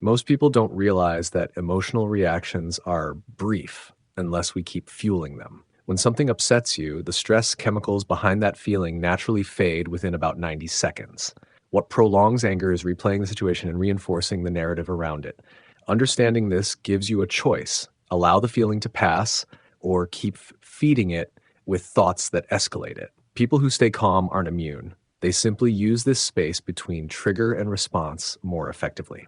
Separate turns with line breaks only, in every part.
Most people don't realize that emotional reactions are brief unless we keep fueling them. When something upsets you, the stress chemicals behind that feeling naturally fade within about 90 seconds. What prolongs anger is replaying the situation and reinforcing the narrative around it. Understanding this gives you a choice: allow the feeling to pass or keep feeding it with thoughts that escalate it. People who stay calm aren't immune. They simply use this space between trigger and response more effectively.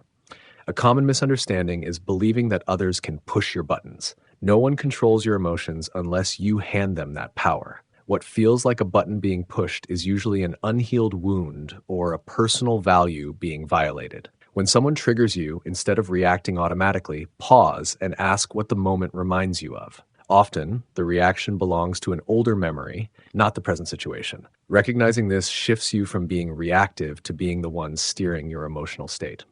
A common misunderstanding is believing that others can push your buttons. No one controls your emotions unless you hand them that power. What feels like a button being pushed is usually an unhealed wound or a personal value being violated. When someone triggers you, instead of reacting automatically, pause and ask what the moment reminds you of. Often, the reaction belongs to an older memory, not the present situation. Recognizing this shifts you from being reactive to being the one steering your emotional state.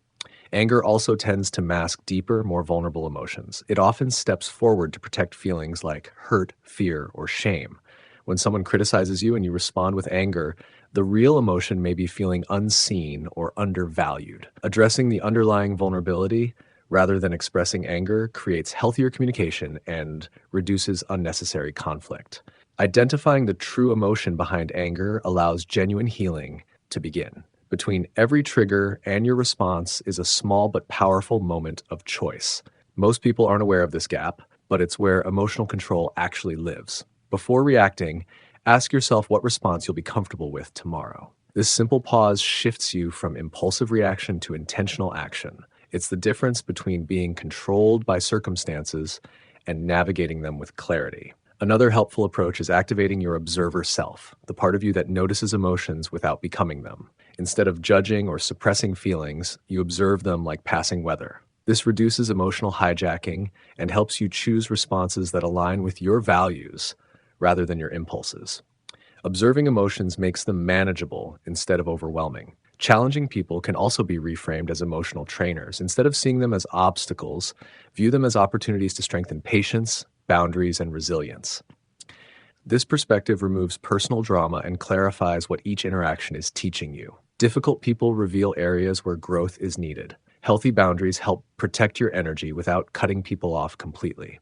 Anger also tends to mask deeper, more vulnerable emotions. It often steps forward to protect feelings like hurt, fear, or shame. When someone criticizes you and you respond with anger, the real emotion may be feeling unseen or undervalued. Addressing the underlying vulnerability rather than expressing anger creates healthier communication and reduces unnecessary conflict. Identifying the true emotion behind anger allows genuine healing to begin. Between every trigger and your response is a small but powerful moment of choice. Most people aren't aware of this gap, but it's where emotional control actually lives. Before reacting, ask yourself what response you'll be comfortable with tomorrow. This simple pause shifts you from impulsive reaction to intentional action. It's the difference between being controlled by circumstances and navigating them with clarity. Another helpful approach is activating your observer self, the part of you that notices emotions without becoming them. Instead of judging or suppressing feelings, you observe them like passing weather. This reduces emotional hijacking and helps you choose responses that align with your values rather than your impulses. Observing emotions makes them manageable instead of overwhelming. Challenging people can also be reframed as emotional trainers. Instead of seeing them as obstacles, view them as opportunities to strengthen patience, boundaries, and resilience. This perspective removes personal drama and clarifies what each interaction is teaching you. Difficult people reveal areas where growth is needed. Healthy boundaries help protect your energy without cutting people off completely.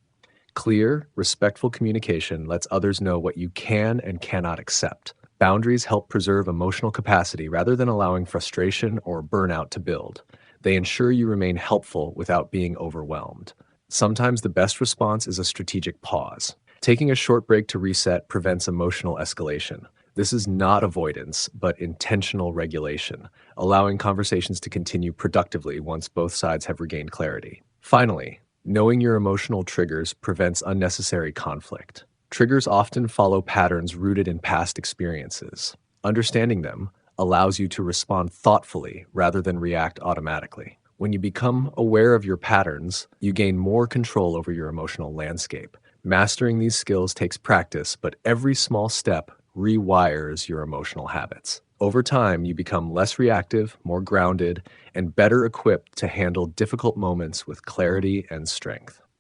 Clear, respectful communication lets others know what you can and cannot accept. Boundaries help preserve emotional capacity rather than allowing frustration or burnout to build. They ensure you remain helpful without being overwhelmed. Sometimes the best response is a strategic pause. Taking a short break to reset prevents emotional escalation. This is not avoidance, but intentional regulation, allowing conversations to continue productively once both sides have regained clarity. Finally, knowing your emotional triggers prevents unnecessary conflict. Triggers often follow patterns rooted in past experiences. Understanding them allows you to respond thoughtfully rather than react automatically. When you become aware of your patterns, you gain more control over your emotional landscape. Mastering these skills takes practice, but every small step rewires your emotional habits. Over time, you become less reactive, more grounded, and better equipped to handle difficult moments with clarity and strength.